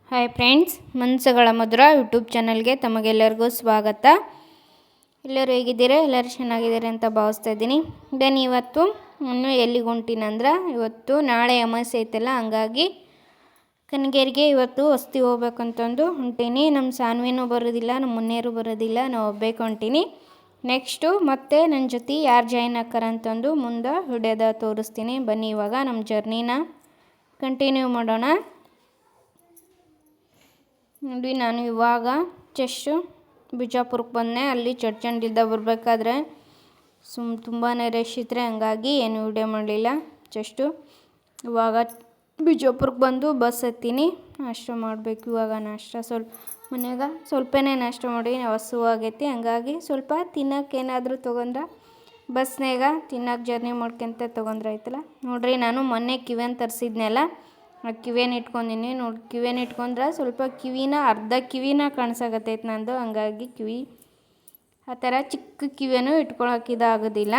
Hi friends, ಮನಸ್ಸುಗಳ ಮಧುರ YouTube ಚಾನಲ್ಗೆ ತಮಗೆಲ್ಲರಿಗೂ ಸ್ವಾಗತ. ಎಲ್ಲರೂ ಹೇಗಿದ್ದೀರಾ? ಎಲ್ಲರೂ ಚೆನ್ನಾಗಿದ್ದೀರಾ ಅಂತ ಭಾವಿಸ್ತಾ ಇದ್ದೀನಿ. ದೆನ್ ಇವತ್ತು ಇನ್ನೂ ಎಲ್ಲಿಗೆ ಹೊಂಟೀನಂದ್ರೆ, ಇವತ್ತು ನಾಳೆ ಅಮಾವಾಸ್ಯೆ ಐತಲ್ಲ, ಹಂಗಾಗಿ ಕನಗೇರಿಗೆ ಇವತ್ತು ಹೊಸ್ತಿ ಹೋಗ್ಬೇಕಂತಂದು ಹೊಂಟೀನಿ. ನಮ್ಮ ಸಾನ್ವಿನೂ ಬರೋದಿಲ್ಲ, ನಮ್ಮ ಮುನ್ನೇರು ಬರೋದಿಲ್ಲ, ನಾವು ಹೋಗ್ಬೇಕು ಹೊಂಟೀನಿ. ನೆಕ್ಸ್ಟು ಮತ್ತೆ ನನ್ನ ಜೊತೆ ಯಾರು ಜಾಯ್ನ್ ಹಾಕಾರಂತಂದು ಮುಂದೆ ವಿಡಿಯೋದ ತೋರಿಸ್ತೀನಿ. ಬನ್ನಿ ಇವಾಗ ನಮ್ಮ ಜರ್ನಿನ ಕಂಟಿನ್ಯೂ ಮಾಡೋಣ. ನೋಡಿ, ನಾನು ಇವಾಗ ಜಸ್ಟು ಬಿಜಾಪುರಕ್ಕೆ ಬಂದೆ. ಅಲ್ಲಿ ಚಡ್ಚಂಡಿಲ್ದ ಬರಬೇಕಾದ್ರೆ ತುಂಬಾ ರಶ್ ಇದ್ರೆ, ಹಂಗಾಗಿ ಏನು ವಿಡಿಯೋ ಮಾಡಲಿಲ್ಲ. ಜಸ್ಟು ಇವಾಗ ಬಿಜಾಪುರಕ್ಕೆ ಬಂದು ಬಸ್ ಹತ್ತೀನಿ. ನಾಷ್ಟ ಮಾಡಬೇಕು ಇವಾಗ. ನಾಷ್ಟ ಮನ್ಯಾಗ ಸ್ವಲ್ಪನೇ ನಾಷ್ಟ ಮಾಡಿ ಹಸುವಾಗೈತಿ, ಹಂಗಾಗಿ ಸ್ವಲ್ಪ ತಿನ್ನೋಕೆ ಏನಾದರೂ ತೊಗೊಂಡ್ರೆ ಬಸ್ನಾಗ ತಿನ್ನೋಕೆ ಜರ್ನಿ ಮಾಡ್ಕೊಂತ ತೊಗೊಂಡ್ರೆ ಆಯ್ತಲ್ಲ. ನೋಡ್ರಿ, ನಾನು ಮೊನ್ನೆ ಕಿವಿಯನ್ನು ತರಿಸಿದ್ನಲ್ಲ, ಕಿವಿಯನ್ನು ಇಟ್ಕೊಂಡಿನಿ. ನೋಡಿ, ಕಿವಿಯನ್ನು ಇಟ್ಕೊಂಡ್ರೆ ಸ್ವಲ್ಪ ಅರ್ಧ ಕಿವಿನ ಕಾಣಿಸಾಕತ್ತೈತೆ ನಂದು, ಹಂಗಾಗಿ ಕಿವಿ ಆ ಥರ ಚಿಕ್ಕ ಕಿವಿಯನ್ನು ಇಟ್ಕೊಳಕ್ಕೆ ಇದಾಗೋದಿಲ್ಲ.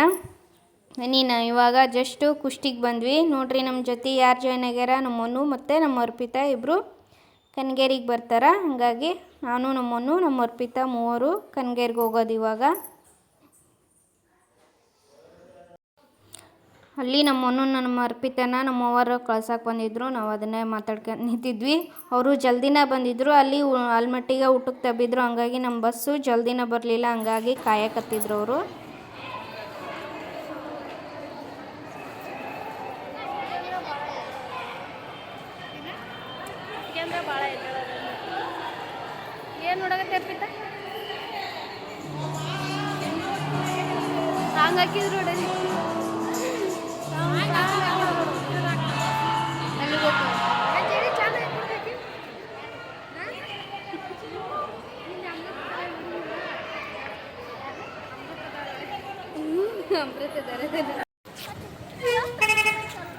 ನೀನು ಇವಾಗ ಜಸ್ಟು ಕುಷ್ಟಿಗೆ ಬಂದ್ವಿ. ನೋಡ್ರಿ, ನಮ್ಮ ಜೊತೆ ಯಾರು ಜಾಯ್ನ್ ಆಗ್ಯಾರ, ನಮ್ಮನ್ನು ಮತ್ತು ನಮ್ಮ ಅರ್ಪಿತಾ ಇಬ್ಬರು ಕನಗೇರಿಗೆ ಬರ್ತಾರೆ. ಹಂಗಾಗಿ ನಾನು ನಮ್ಮ ಅರ್ಪಿತಾ ಮೂವರು ಕನಗೇರಿಗೆ ಹೋಗೋದು ಇವಾಗ. ಅಲ್ಲಿ ನಮ್ಮ ಅರ್ಪಿತನ ನಮ್ಮವರು ಕಳ್ಸಕ್ಕೆ ಬಂದಿದ್ದರು. ನಾವು ಅದನ್ನೇ ಮಾತಾಡ್ಕೊಂಡು ನಿಂತಿದ್ವಿ. ಅವರು ಜಲ್ದಿನ ಬಂದಿದ್ದರು. ಅಲ್ಲಿ ಆಲ್ಮಟ್ಟಿಗೆ ಊಟಕ್ಕೆ ತಬ್ಬಿದ್ರು, ಹಂಗಾಗಿ ನಮ್ಮ ಬಸ್ಸು ಜಲ್ದಿನ ಬರಲಿಲ್ಲ, ಹಂಗಾಗಿ ಕಾಯಕತ್ತಿದ್ರು ಅವರು. ಏನು ನೋಡಕತ್ತೆ ಅರ್ಪಿತ? ಸಾಂಗ್ ಹಾಕಿದ್ರು ನೋಡಿ.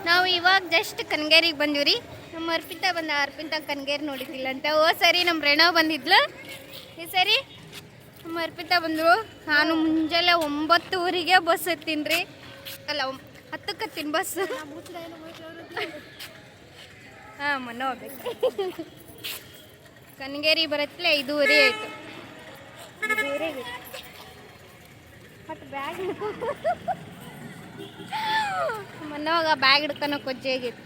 ನಾವು ಇವಾಗ ಜಸ್ಟ್ ಕನಗೇರಿಗೆ ಬಂದಿವ್ರಿ. ನಮ್ಮ ಅರ್ಪಿತಾ ಕನಗೇರಿ ನೋಡಿದ್ದಿಲ್ಲ ಅಂತ. ಸರಿ ನಮ್ಮ ರೇಣವ್ ಬಂದಿದ್ಲು. ಈ ಸರಿ ನಮ್ಮ ಅರ್ಪಿತಾ ಬಂದರು. ನಾನು ಮುಂಜಾನೆ 9:00 ಬಸ್ ಹತ್ತೀನಿ ರೀ. ಅಲ್ಲ, 10ಕ್ಕೆ ಹತ್ತೀನಿ ಬಸ್. ಹಾಂ, ಮೊನ್ನೆ ಹೋಗ್ಬೇಕು. ಕನಗೇರಿ ಬರತ್ತಲೇ 5:30 ಆಯಿತು. ಮತ್ತು ಬ್ಯಾಗ್ ಮೊನ್ನೆವಾಗ ಬ್ಯಾಗ್ ಹಿಡ್ಕೊಳಕ್ಕೆ ಕೊಜ್ಜೆ ಆಗಿತ್ತು.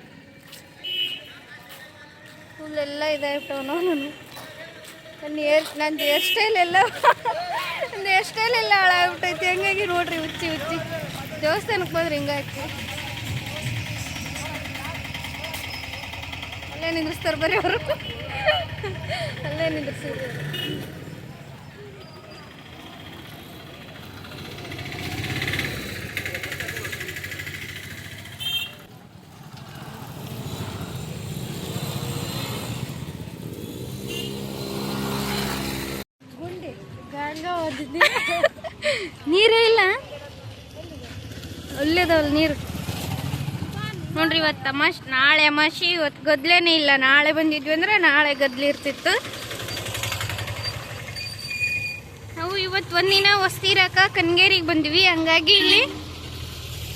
ಫುಲ್ಲೆಲ್ಲ ಇದಾಗ್ಬಿಟ್ಟವು. ನಂದು ಹೇರ್ ಸ್ಟೈಲ್ ಎಲ್ಲ ಹಾಳಾಗ್ಬಿಟ್ಟೈತಿ. ಹಂಗಾಗಿ ನೋಡ್ರಿ, ಹುಚ್ಚಿ ದೇವಸ್ಥಾನಕ್ಕೆ ಬಂದ್ರೆ ಹಿಂಗಾಯ್ತು. ಅಲ್ಲೇ ನಿಂದಿರ್ಸ್ತಾರೆ ಬರೀ ಅವರು. ಅಲ್ಲೇ ನಿಂದಿರ್ಸಿದ್ರು. ನೀರೇ ಇಲ್ಲ, ಒಳ್ಳೇದವಲ್ಲ ನೀರು. ನೋಡ್ರಿ, ಇವತ್ತು ನಾಳೆ ಅಮಾವಾಸ್ಯೆ, ಇವತ್ತು ಗದ್ಲೇನೇ ಇಲ್ಲ. ನಾಳೆ ಬಂದಿದ್ವಿ ಅಂದ್ರೆ ನಾಳೆ ಗದ್ಲಿ ಇರ್ತಿತ್ತು. ನಾವು ಇವತ್ತು ಒಂದಿನ ಹೊಸ್ತಿರಾಕ ಕನಗೇರಿಗೆ ಬಂದ್ವಿ, ಹಂಗಾಗಿ ಇಲ್ಲಿ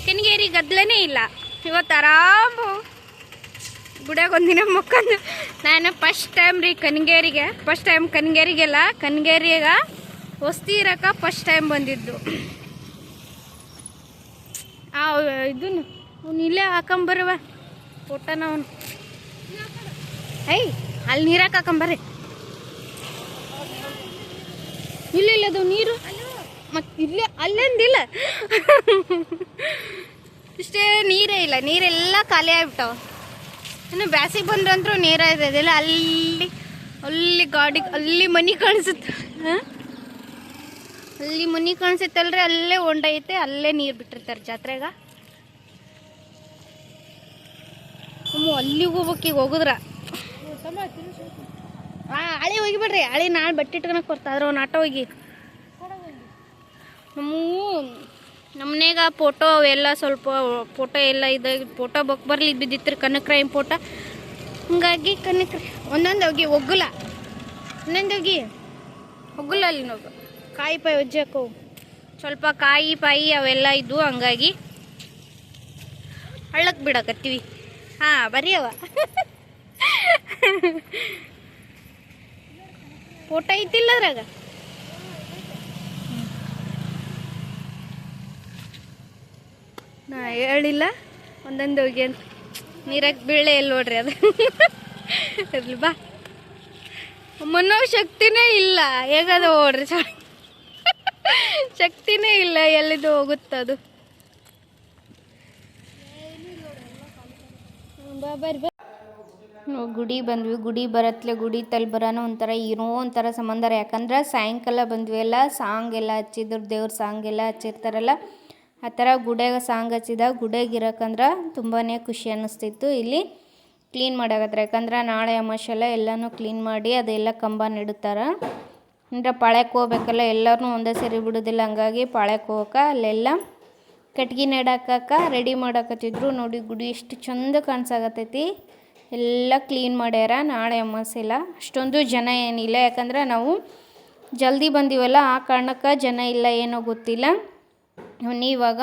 ಕನಗೇರಿ ಗದ್ಲೇನೇ ಇಲ್ಲ. ಇವತ್ತು ಆರಾಮು ಗುಡಿಯಾಗ ಒಂದಿನ ಮಕ್ಕಂದು. ನಾನು ಫಸ್ಟ್ ಟೈಮ್ ರೀ ಕನಗೇರಿಗೆ, ಕನಗೇರಿಗೆಲ್ಲ ಕನಗೇರಿಯಾಗ ಹೊಸ್ತಿ ಇರಕ ಫಸ್ಟ್ ಟೈಮ್ ಬಂದಿದ್ದು. ಇದನ್ನು ಅವ್ನು ಇಲ್ಲೇ ಹಾಕೊಂಬರವ ಫೋಟೋನ. ಅವನು ಅಲ್ಲಿ ನೀರಾಕ ಹಾಕೊಂಬರ್ರಿ. ಇಲ್ಲದು ನೀರು ಮತ್ತು ಇಲ್ಲೇ ಅಲ್ಲೊಂದಿಲ್ಲ. ಇಷ್ಟೇ ನೀರೇ ಇಲ್ಲ, ನೀರೆಲ್ಲ ಖಾಲಿ ಆಗ್ಬಿಟ್ಟವ. ಇನ್ನು ಬ್ಯಾಸಿಗೆ ಬಂದ್ರಂತೂ ನೀರೇ ಇರೋದಿಲ್ಲ. ಅಲ್ಲಿ ಗಾಡಿ, ಅಲ್ಲಿ ಮನೆ ಕಾಣಿಸುತ್ತೆ. ಅಲ್ಲಿ ಮನೆ ಕಾಣಿಸುತ್ತಲ್ರಿ, ಅಲ್ಲೇ ಹೊಂಡ ಐತೆ, ಅಲ್ಲೇ ನೀರು ಬಿಟ್ಟಿರ್ತಾರೆ ಜಾತ್ರೆಗ. ಅಲ್ಲಿಗೆ ಹೋಗ್ಬೇಕು. ಈಗ ಹೋಗುದ್ರ ಹಳಿ ಹೋಗಿಬಿಡ್ರಿ. ಹಳಿ ನಾಳೆ ಬಟ್ಟೆ ಇಟ್ಕೊಳಕ್ಕೆ ಬರ್ತಾದ್ರೆ ಅವ್ನು ಆಟೋ ಹೋಗಿ. ನಮ್ಮನೆಗ ಫೋಟೋ ಎಲ್ಲ ಸ್ವಲ್ಪ ಫೋಟೋ ಎಲ್ಲ ಫೋಟೋ ಬರ್ಲಿ ಬಿದ್ದಿತ್ತು ಕನಕ್ರಾಯಿ ಫೋಟೋ. ಹಂಗಾಗಿ ಒಂದೊಂದು ಹೋಗಿ ಒಗ್ಗಲ್ಲ, ಒಗ್ಗಲ್ಲ ಅಲ್ಲಿ ನೋವು ಕಾಯಿ ಪಾಯಿ ಒಜ್ಜಾಕು ಸ್ವಲ್ಪ ಕಾಯಿ ಪಾಯಿ ಅವೆಲ್ಲ ಇದ್ವು, ಹಂಗಾಗಿ ಹಳ್ಳಕ್ಕೆ ಬಿಡಕತ್ತೀವಿ. ಹಾಂ, ಬರೀ ಅವ ಫೋಟೋ ಐತಿಲ್ಲ ಅದ್ರಾಗ. ನಾ ಹೇಳಿಲ್ಲ ಒಂದೊಂದು ಹೋಗಿ ಅಂತ ನೀರಾಗ ಬೀಳೆ ಎಲ್ಲಿ ನೋಡ್ರಿ ಅದು. ಇರ್ಲಿ ಬಾ. ಮನೋ ಶಕ್ತಿನೇ ಇಲ್ಲ, ಹೇಗದು ಓಡ್ರಿ ಶಕ್ತಿನೇ ಇಲ್ಲ, ಎಲ್ಲಿದು ಹೋಗುತ್ತದು. ಗುಡಿ ಬಂದ್ವಿ, ಗುಡಿ ಬರತ್ಲೆ ಗುಡಿ ತಲೆ ಬರೋಣ ಒಂಥರ ಸಂಬಂಧ. ಯಾಕಂದ್ರೆ ಸಾಯಂಕಾಲ ಬಂದ್ವಿ ಎಲ್ಲ, ಸಾಂಗ್ ಎಲ್ಲ ಹಚ್ಚಿದ್ರು, ದೇವ್ರ ಸಾಂಗ್ ಎಲ್ಲ ಹಚ್ಚಿರ್ತಾರಲ್ಲ, ಆ ಥರ ಗುಡಿಯಾಗ ಸಾಂಗ್ ಹಚ್ಚಿದಾಗ ಗುಡಿಯಾಗ ಇರೋಕಂದ್ರೆ ತುಂಬಾ ಖುಷಿ ಅನ್ನಿಸ್ತಿತ್ತು. ಇಲ್ಲಿ ಕ್ಲೀನ್ ಮಾಡಾಕತ್ರ, ಯಾಕಂದ್ರೆ ನಾಳೆ ಅಮಾವಾಸ್ಯೆಲ್ಲ ಎಲ್ಲನೂ ಕ್ಲೀನ್ ಮಾಡಿ ಅದೆಲ್ಲ ಕಂಬ ನೆಡುತ್ತಾರೆ. ಅಂದರೆ ಪಾಳ್ಯಕ್ಕೆ ಹೋಗ್ಬೇಕಲ್ಲ, ಎಲ್ಲರೂ ಒಂದೇ ಸರಿ ಬಿಡೋದಿಲ್ಲ, ಹಂಗಾಗಿ ಪಾಳ್ಯಕ್ಕೆ ಹೋಗಕ್ಕೆ ಅಲ್ಲೆಲ್ಲ ಕಟ್ಗೆ ನೆಡಾಕ ರೆಡಿ ಮಾಡಾಕತ್ತಿದ್ರು. ನೋಡಿ ಗುಡಿ ಎಷ್ಟು ಚಂದ ಕಾಣಿಸಾಕತ್ತೈತಿ. ಎಲ್ಲ ಕ್ಲೀನ್ ಮಾಡ್ಯಾರ. ನಾಳೆ ಅಮಾವಾಸ್ಯೆ ಇಲ್ಲ, ಅಷ್ಟೊಂದು ಜನ ಏನಿಲ್ಲ, ಯಾಕಂದ್ರೆ ನಾವು ಜಲ್ದಿ ಬಂದೀವಲ್ಲ, ಆ ಕಾರಣಕ್ಕೆ ಜನ ಇಲ್ಲ, ಏನೋ ಗೊತ್ತಿಲ್ಲ. ಇವಾಗ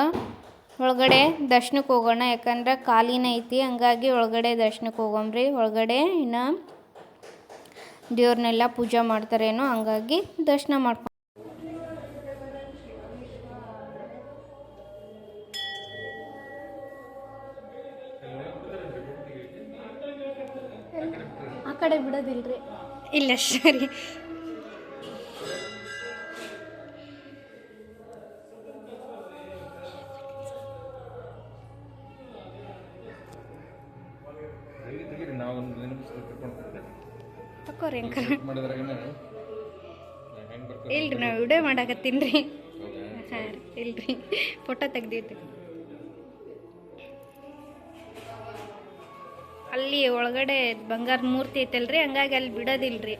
ಒಳಗಡೆ ದರ್ಶನಕ್ಕೆ ಹೋಗೋಣ, ಯಾಕಂದ್ರೆ ಖಾಲಿನೇ ಐತಿ, ಹಂಗಾಗಿ ಒಳಗಡೆ ದರ್ಶನಕ್ಕೆ ಹೋಗೋಮ್ರಿ. ಒಳಗಡೆ ಇನ್ನು ದೇವ್ರನ್ನೆಲ್ಲ ಪೂಜೆ ಮಾಡ್ತಾರೇನೋ, ಹಂಗಾಗಿ ದರ್ಶನ ಮಾಡ್ಕೊಂಡು ಆ ಕಡೆ ಬಿಡೋದಿಲ್ರಿ. ಇಲ್ಲ ಸರಿ. ತಕೋರಿ ಅಂಕಲ್. ಇಲ್ರಿ ನಾವು ವಿಡಿಯೋ ಮಾಡಾಕತ್ತೀನಿ ರೀ. ಹಾಂ ರೀ, ಇಲ್ರಿ ಫೋಟೋ ತೆಗ್ದೈತಿ. ಅಲ್ಲಿ ಒಳಗಡೆ ಬಂಗಾರದ ಮೂರ್ತಿ ಐತಲ್ರಿ, ಹಂಗಾಗಿ ಅಲ್ಲಿ ಬಿಡೋದಿಲ್ರಿ.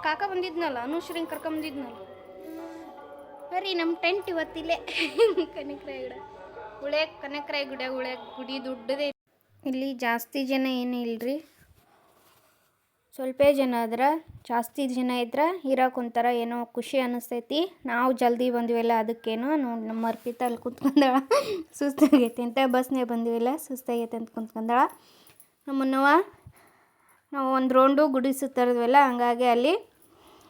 ಕಾಕ ಬಂದಿದ್ನಲ್ಲ, ಅನುಶ್ರೀಂಗ್ ಕರ್ಕೊಂಬಂದಿದ್ನಲ್ಲ. ಬರ್ರಿ ನಮ್ಮ ಟೆಂಟ್ ಇವತ್ತಿಲ್ಲೇ ಕನಕರಾಯ ಗುಡ ಕನಕರಾಯ ಗುಡಿ ದೊಡ್ಡದೇ. ಇಲ್ಲಿ ಜಾಸ್ತಿ ಜನ ಏನೂ ಇಲ್ರಿ, ಸ್ವಲ್ಪ ಜನ ಆದ್ರೆ. ಜಾಸ್ತಿ ಜನ ಇದ್ರೆ ಇರೋಕೆ ಒಂಥರ ಏನೋ ಖುಷಿ ಅನ್ನಿಸ್ತೈತಿ. ನಾವು ಜಲ್ದಿ ಬಂದಿವಲ್ಲ, ಅದಕ್ಕೇನೋ ನೋಡಿ ನಮ್ಮ ಅರ್ಪಿತ ಅಲ್ಲಿ ಕುಂತ್ಕೊಂಡಾಳ, ಸುಸ್ತಾಗೈತಿ ಅಂತ. ಬಸ್ನೇ ಬಂದಿವಲ್ಲ, ಸುಸ್ತಾಗೈತೆ ಅಂತ ಕುಂತ್ಕೊಂಡಾಳ. ನಮ್ಮನ್ನವ ನಾವು ಒಂದು ರೌಂಡು ಗುಡಿ ಸುತ್ತರಿದ್ವಲ್ಲ, ಹಂಗಾಗಿ ಅಲ್ಲಿ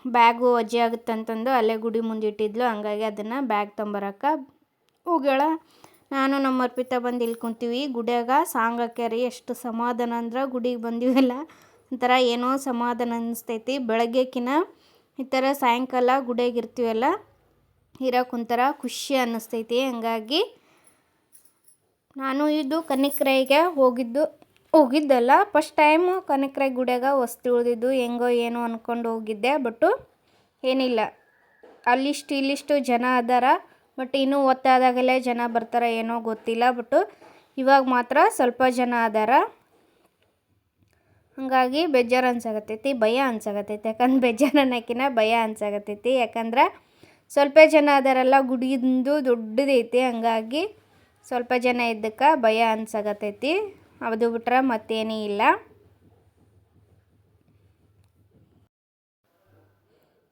ಬ್ಯಾಗು ವಜ್ಜೆ ಆಗುತ್ತಂತಂದು ಅಲ್ಲೇ ಗುಡಿ ಮುಂದೆ ಇಟ್ಟಿದ್ಲು, ಹಂಗಾಗಿ ಅದನ್ನು ಬ್ಯಾಗ್ ತೊಂಬರಕ್ಕೆ ಹೋಗ್ಯಾಳ. ನಾನು ನಮ್ಮ ಅರ್ಪಿತ ಬಂದು ಇಲ್ಲಿ ಕುಂತೀವಿ. ಗುಡಿಯಾಗ ಸಾಂಗ್ ಹಾಕ್ಯಾರಿ, ಎಷ್ಟು ಸಮಾಧಾನ ಅಂದ್ರೆ ಗುಡಿಗೆ ಬಂದಿವಲ್ಲ ಒಂಥರ ಏನೋ ಸಮಾಧಾನ ಅನ್ನಿಸ್ತೈತಿ. ಬೆಳಗ್ಗೆಕಿನ ಈ ಥರ ಸಾಯಂಕಾಲ ಗುಡಿಯಾಗ ಇರ್ತೀವಲ್ಲ, ಇರೋಕೆ ಒಂಥರ ಖುಷಿ ಅನ್ನಿಸ್ತೈತಿ. ಹಂಗಾಗಿ ನಾನು ಇದು ಕನಕರಾಯಿಗೆ ಹೋಗಿದ್ದಲ್ಲ, ಫಸ್ಟ್ ಟೈಮು ಕನಕರಾಯ ಗುಡಿಯಾಗ ವಸ್ತು ಉಳಿದಿದ್ದು, ಹೆಂಗೋ ಏನೋ ಅಂದ್ಕೊಂಡು ಹೋಗಿದ್ದೆ. ಬಟ್ಟು ಏನಿಲ್ಲ, ಇಲ್ಲಿಷ್ಟು ಜನ ಅದಾರ. ಬಟ್ ಇನ್ನೂ ಒತ್ತಾದಾಗಲೇ ಜನ ಬರ್ತಾರೆ ಏನೋ ಗೊತ್ತಿಲ್ಲ. ಬಟ್ಟು ಇವಾಗ ಮಾತ್ರ ಸ್ವಲ್ಪ ಜನ ಅದಾರ, ಹಾಗಾಗಿ ಬೇಜಾರು ಅನ್ಸಾಕತ್ತೈತಿ, ಭಯ ಅನ್ಸಾಕತ್ತೈತಿ. ಯಾಕಂದ್ರೆ ಬೇಜಾರು ಅನ್ನೋಕ್ಕಿಂತ ಭಯ ಅನ್ಸಾಕತ್ತೈತಿ. ಯಾಕಂದ್ರೆ ಸ್ವಲ್ಪ ಜನ ಅದಾರಲ್ಲ, ಗುಡಿಯಿಂದ ದೊಡ್ಡದೈತಿ, ಹಂಗಾಗಿ ಸ್ವಲ್ಪ ಜನ ಇದ್ದಕ್ಕೆ ಭಯ ಅನ್ಸಾಕತ್ತೈತಿ. ಅದು ಬಿಟ್ರೆ ಮತ್ತೇನೂ ಇಲ್ಲ.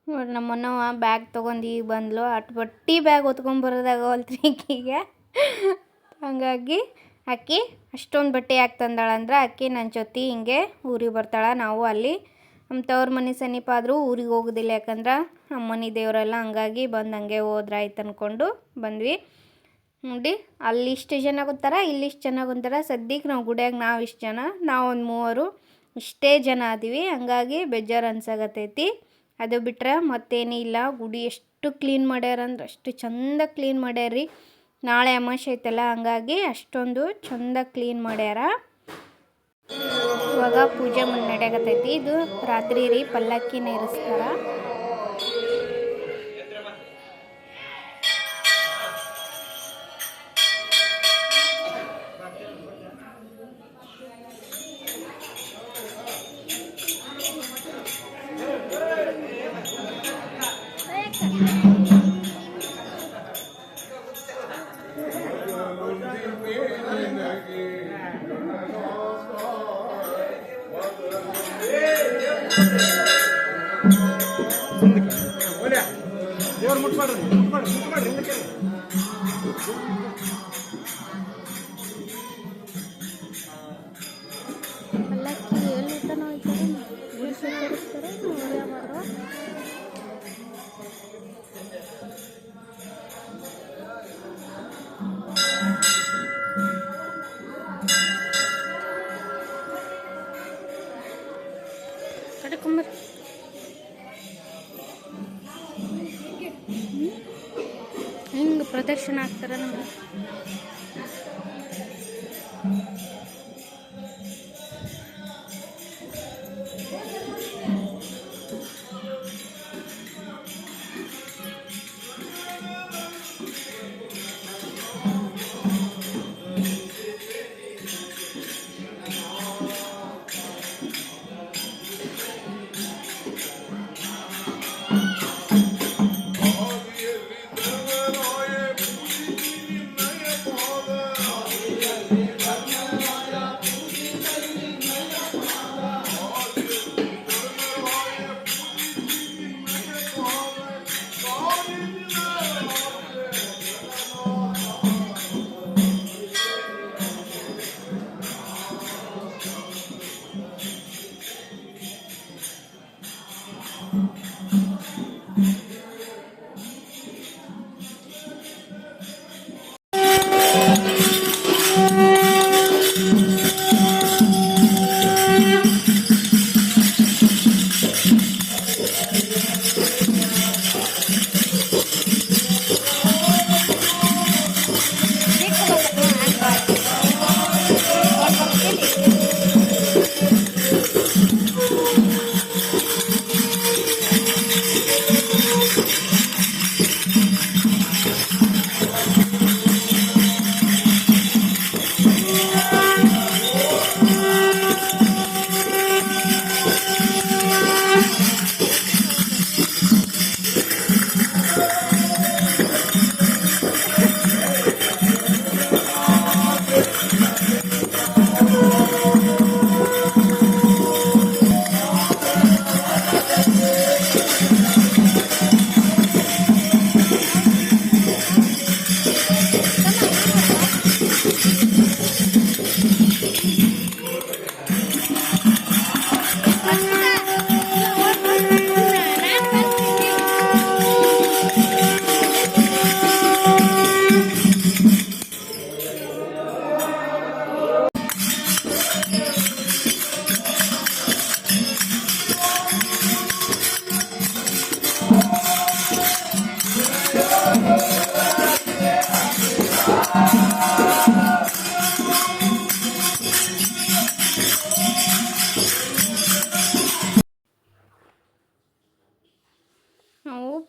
ನೋಡಿ ನಮ್ಮನ್ನವ ಬ್ಯಾಗ್ ತೊಗೊಂಡು ಈಗ ಬಂದ್ಲು. ಬಟ್ಟಿ ಬ್ಯಾಗ್ ಹೊತ್ಕೊಂಬರೋದಾಗವಲ್ತ್ರಿ ಈಕಿಗೆ, ಹಂಗಾಗಿ ಅಕ್ಕಿ ಅಷ್ಟೊಂದು ಬಟ್ಟೆ ಯಾಕೆ ತಂದಾಳಂದ್ರೆ ಅಕ್ಕಿ ನನ್ನ ಜೊತೆ ಹಿಂಗೆ ಊರಿಗೆ ಬರ್ತಾಳೆ. ನಾವು ಅಲ್ಲಿ ನಮ್ಮ ತವ್ರ ಮನೆ ಸಮೀಪ ಆದರೂ ಊರಿಗೆ ಹೋಗೋದಿಲ್ಲ, ಯಾಕಂದ್ರೆ ನಮ್ಮ ಮನೆ ದೇವರೆಲ್ಲ ಹಂಗಾಗಿ ಬಂದು ಹಂಗೆ ಹೋದ್ರಾಯ್ತು ಅಂದ್ಕೊಂಡು ಬಂದ್ವಿ. ನೋಡಿ ಅಲ್ಲಿ ಇಷ್ಟು ಜನ ಕುಂತಾರ, ಇಲ್ಲಿ ಇಷ್ಟು ಜನ ಕುಂತಾರ. ಸದ್ಯಕ್ಕೆ ನಾವು ಗುಡಿಯಾಗ ನಾವು ಇಷ್ಟು ಜನ, ನಾವು ಒಂದು 3 ಇಷ್ಟೇ ಜನ ಅದೀವಿ. ಹಂಗಾಗಿ ಬೇಜಾರು ಅನ್ಸಾಗತ್ತೈತಿ. ಅದು ಬಿಟ್ರೆ ಮತ್ತೇನೂ ಇಲ್ಲ. ಗುಡಿ ಎಷ್ಟು ಕ್ಲೀನ್ ಮಾಡ್ಯಾರಂದ್ರೆ ಅಷ್ಟು ಚಂದ ಕ್ಲೀನ್ ಮಾಡ್ಯಾರ್ರಿ. ನಾಳೆ ಅಮಾವಾಸ್ಯೆ ಐತಲ್ಲ, ಹಂಗಾಗಿ ಅಷ್ಟೊಂದು ಚಂದ ಕ್ಲೀನ್ ಮಾಡ್ಯಾರ. ಇವಾಗ ಪೂಜೆ ನಡೆಯಕತ್ತೈತಿ. ಇದು ರಾತ್ರಿ ರೀ ಪಲ್ಲಕ್ಕಿನ ಇರಿಸ್ತಾರ. ಪಲ್ಲಕ್ಕಿ ಎಲ್ಲಿ ಊಟನೋ ಹೋಯ್ತಾರೆ, ಗುಡಿಸ್ತಾರೆ ಕಡ್ಕೊಂಬರ್. ಹಿಂಗೆ ಪ್ರದರ್ಶನ ಆಗ್ತಾರೆ ನಮಗೆ.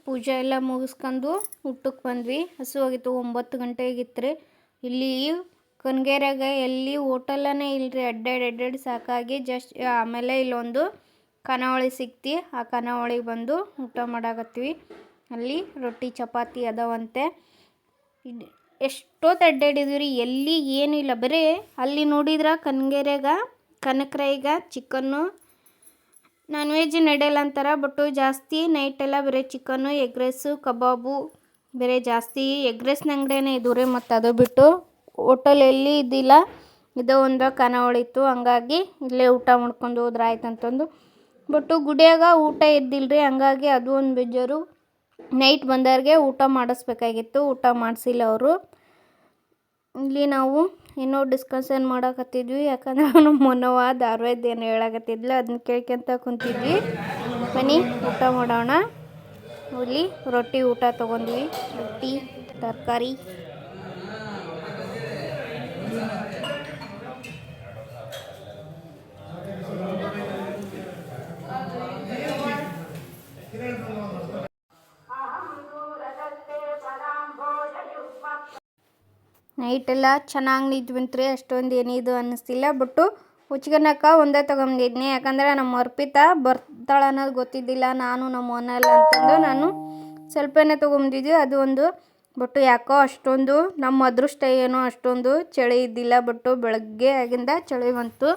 ಪೂಜೆ ಎಲ್ಲ ಮುಗಿಸ್ಕೊಂಡು ಊಟಕ್ಕೆ ಬಂದ್ವಿ. ಹಸುವಾಗಿತ್ತು, 9 ಗಂಟೆಗಿತ್ತು ರೀ. ಇಲ್ಲಿ ಕನಗೇರಿಯಾಗ ಎಲ್ಲಿ ಹೋಟೆಲನೇ ಇಲ್ಲರಿ, ಅಡ್ಡಾಡಿ ಸಾಕಾಗಿ ಆಮೇಲೆ ಇಲ್ಲೊಂದು ಖಾನಾವಳಿ ಸಿಕ್ತಿ. ಆ ಖಾನಾವಳಿಗೆ ಬಂದು ಊಟ ಮಾಡಾಕತ್ತೀವಿ. ಅಲ್ಲಿ ರೊಟ್ಟಿ ಚಪಾತಿ ಅದಾವಂತೆ. ಎಷ್ಟೊತ್ತು ಅಡ್ಡಾಡಿದ್ವಿ ರೀ, ಎಲ್ಲಿ ಏನಿಲ್ಲ. ಬರೀ ಅಲ್ಲಿ ನೋಡಿದ್ರೆ ಕನಗೇರಿಯಾಗ ಕನಕರಾಯಿಗ ಚಿಕನ್ನು ನಾನ್ ವೆಜ್ ನಡೆಯಲ್ಲ ಅಂತಾರೆ. ಬಟ್ಟು ಜಾಸ್ತಿ ನೈಟೆಲ್ಲ ಬರೀ ಚಿಕನ್ನು, ಎಗ್ ರೈಸು, ಕಬಾಬು ಬೇರೆ ಜಾಸ್ತಿ. ಎಗ್ ರೈಸ್ನ ಅಂಗಡಿನೇ ಇದು ರೀ. ಮತ್ತು ಅದು ಬಿಟ್ಟು ಹೋಟೆಲ್ ಎಲ್ಲಿ ಇದ್ದಿಲ್ಲ, ಇದು ಒಂದು ಖಾನಾವಳಿ ಇತ್ತು. ಹಂಗಾಗಿ ಇಲ್ಲೇ ಊಟ ಮಾಡ್ಕೊಂಡು ಹೋದ್ರೆ ಆಯ್ತು ಅಂತಂದು. ಬಟ್ಟು ಗುಡಿಯಾಗ ಊಟ ಇದ್ದಿಲ್ಲ ರೀ, ಹಂಗಾಗಿ ಅದು ಒಂದು ಬೇಜಾರು. ನೈಟ್ ಬಂದವ್ರಿಗೆ ಊಟ ಮಾಡಿಸ್ಬೇಕಾಗಿತ್ತು, ಊಟ ಮಾಡಿಸಿಲ್ಲ ಅವರು. ಇಲ್ಲಿ ನಾವು ಏನೋ ಡಿಸ್ಕಷನ್ ಮಾಡಕತ್ತಿದ್ವಿ, ಯಾಕಂದ್ರೆ ನಮ್ಮ ಮೊನ್ನವ ಧಾರವಾಹಿದ್ದು ಏನು ಹೇಳಕತ್ತಿದ್ಲು, ಅದನ್ನ ಕೇಳ್ಕೊಂತ ಕುಂತಿದ್ವಿ. ಬನ್ನಿ ಊಟ ಮಾಡೋಣ. ಇಲ್ಲಿ ರೊಟ್ಟಿ ಊಟ ತೊಗೊಂಡ್ವಿ, ರೊಟ್ಟಿ ತರಕಾರಿ. ನೈಟೆಲ್ಲ ಚೆನ್ನಾಗಿ ನಿದ್ವಿಂತ್ರಿ, ಅಷ್ಟೊಂದು ಏನಿದು ಅನ್ನಿಸ್ತಿಲ್ಲ. ಬಟ್ಟು ಹುಚ್ಕನಕ್ಕ ಒಂದೇ ತೊಗೊಂಡಿದ್ನಿ, ಯಾಕಂದರೆ ನಮ್ಮ ಅರ್ಪಿತಾ ಬರ್ತಾಳೆ ಅನ್ನೋದು ಗೊತ್ತಿದ್ದಿಲ್ಲ. ನಾನು ನಮ್ಮ ಓನಲ್ಲ ಅಂತಂದು ನಾನು ಸ್ವಲ್ಪನೇ ತೊಗೊಂಡಿದ್ವಿ, ಅದು ಒಂದು. ಬಟ್ಟು ಯಾಕೋ ಅಷ್ಟೊಂದು ನಮ್ಮ ಅದೃಷ್ಟ ಏನೋ ಅಷ್ಟೊಂದು ಚಳಿ ಇದ್ದಿಲ್ಲ. ಬಟ್ಟು ಬೆಳಗ್ಗೆ ಆಗಿಂದ ಚಳಿ ಬಂತು.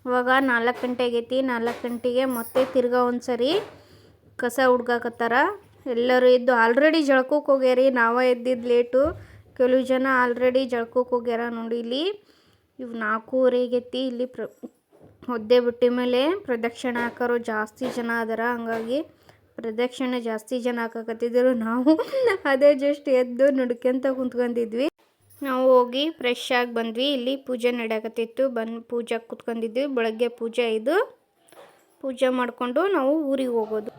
ಇವಾಗ 4 ಗಂಟೆ ಆಗೈತಿ. 4 ಗಂಟೆಗೆ ಮತ್ತೆ ತಿರ್ಗಾ ಒಂದು ಸರಿ ಕಸ ಹುಡ್ಗಾಕತ್ತಾರ. ಎಲ್ಲರೂ ಎದ್ದು ಆಲ್ರೆಡಿ ಜಳಕಕ್ಕೆ ಹೋಗ್ಯಾರಿ. ನಾವೇ ಎದ್ದಿದ್ದು ಲೇಟು. ಕೆಲವು ಜನ ಆಲ್ರೆಡಿ ಜಳಕಕ್ಕೆ ಹೋಗ್ಯಾರ ನೋಡಿ. ಇಲ್ಲಿ ಇವು 4:30 ಆಗೈತಿ. ಇಲ್ಲಿ ಒದ್ದೆ ಬುಟ್ಟಿ ಮೇಲೆ ಪ್ರದಕ್ಷಿಣೆ ಹಾಕೋರು ಜಾಸ್ತಿ ಜನ ಅದಾರ, ಹಂಗಾಗಿ ಪ್ರದಕ್ಷಿಣೆ ಜಾಸ್ತಿ ಜನ ಹಾಕಕತ್ತಿದ್ರು. ನಾವು ಅದೇ ಜಸ್ಟ್ ಎದ್ದು ನುಡ್ಕೊಂತ ಕುಂತ್ಕೊಂಡಿದ್ವಿ. ನಾವು ಹೋಗಿ ಫ್ರೆಶ್ ಆಗಿ ಬಂದ್ವಿ. ಇಲ್ಲಿ ಪೂಜೆ ನಡೆಯಕತ್ತಿತ್ತು, ಬಂದು ಪೂಜೆಗೆ ಕುತ್ಕೊಂಡಿದ್ವಿ. ಬೆಳಗ್ಗೆ ಪೂಜೆ ಇದು, ಪೂಜೆ ಮಾಡಿಕೊಂಡು ನಾವು ಊರಿಗೆ ಹೋಗೋದು.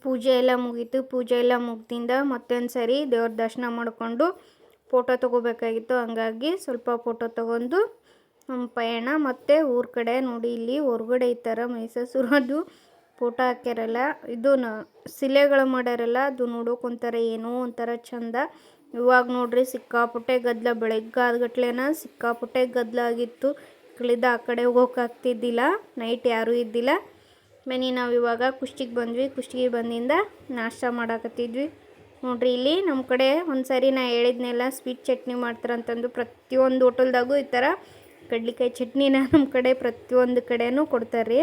ಪೂಜೆ ಎಲ್ಲ ಮುಗೀತು. ಪೂಜೆ ಎಲ್ಲ ಮುಗ್ದಿಂದ ಮತ್ತೊಂದು ಸರಿ ದೇವ್ರ ದರ್ಶನ ಮಾಡಿಕೊಂಡು ಫೋಟೋ ತೊಗೋಬೇಕಾಗಿತ್ತು. ಹಂಗಾಗಿ ಸ್ವಲ್ಪ ಫೋಟೋ ತೊಗೊಂಡು ನಮ್ಮ ಪಯಣ ಮತ್ತು ಊರ ಕಡೆ ನೋಡಿ. ಇಲ್ಲಿ ಹೊರಗಡೆ ಈ ಥರ ಮೈಸೂರದು ಫೋಟೋ ಹಾಕ್ಯಾರಲ್ಲ, ಇದು ಶಿಲೆಗಳು ಮಾಡ್ಯಾರಲ್ಲ, ಅದು ನೋಡೋಕೊಂತಾರೆ ಏನೋ ಒಂಥರ ಚಂದ. ಇವಾಗ ನೋಡ್ರಿ ಸಿಕ್ಕಾಪಟ್ಟೆ ಗದ್ದಲ, ಬೆಳಗ್ಗಾದ್ಗಟ್ಲೆನ ಸಿಕ್ಕಾಪಟ್ಟೆ ಗದ್ದಲ ಆಗಿತ್ತು. ಇಳಿದ ಆ ಕಡೆ ಹೋಗೋಕ್ಕಾಗ್ತಿದ್ದಿಲ್ಲ, ನೈಟ್ ಯಾರೂ ಇದ್ದಿಲ್ಲ. ಬನ್ನಿ ನಾವು ಇವಾಗ ಕುಷ್ಟಗಿಗೆ ಬಂದ್ವಿ. ಕುಷ್ಟಗಿ ಬಂದಿಂದ ನಾಷ್ಟ ಮಾಡಾಕತ್ತಿದ್ವಿ ನೋಡ್ರಿ. ಇಲ್ಲಿ ನಮ್ಮ ಕಡೆ ಒಂದು ಸಾರಿ ನಾ ಹೇಳಿದ್ನೆಲ್ಲ ಸ್ವೀಟ್ ಚಟ್ನಿ ಮಾಡ್ತಾರಂತಂದು. ಪ್ರತಿಯೊಂದು ಹೋಟೆಲ್ದಾಗೂ ಈ ಥರ ಕಡ್ಲಿಕಾಯಿ ಚಟ್ನಿನ ನಮ್ಮ ಕಡೆ ಪ್ರತಿಯೊಂದು ಕಡೆನೂ ಕೊಡ್ತಾರೆ ರೀ.